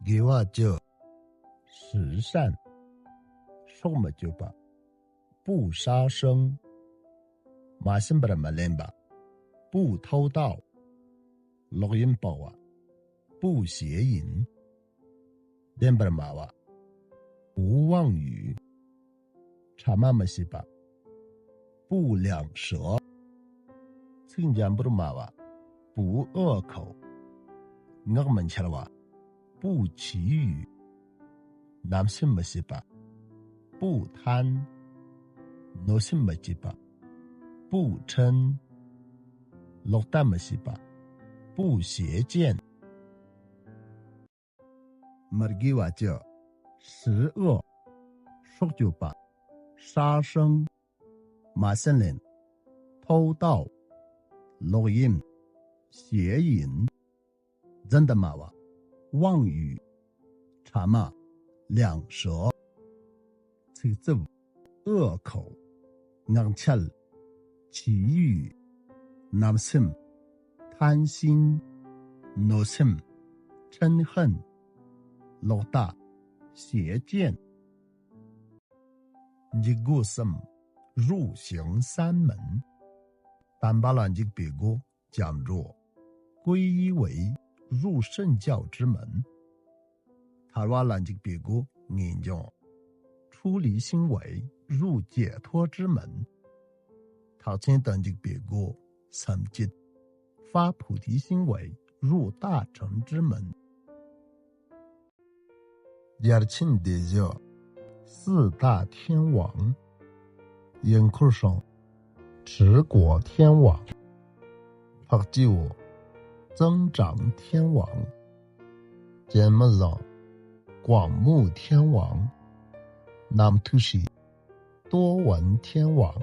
给我叫十善，说么就把不杀生，马信不么练吧，不偷盗，录音包啊，不邪淫，练不嘛哇，不妄语，查嘛么西吧，不两舌，听见不嘛哇，不恶口，我们吃了哇。不绮语，男性么西吧，不贪，女性么西吧，不嗔，落单么西吧，不邪见，么给我叫十恶，说就把杀生、马森林、偷盗、录音、邪淫，真的吗哇？妄语、查嘛、两舌，这个字恶口、硬吃、绮语、男性、贪心、女性、嗔恨、老大、邪见，你个什么入行三门，但把了你别个讲着皈依为入圣教之门，他话了这个别个研究出离心为入解脱之门，他先等这个别个甚至发菩提心为入大乘之门。而且的叫四大天王，应库上持国天王，他就增长天王，节目上广目天王，南土是多闻天王。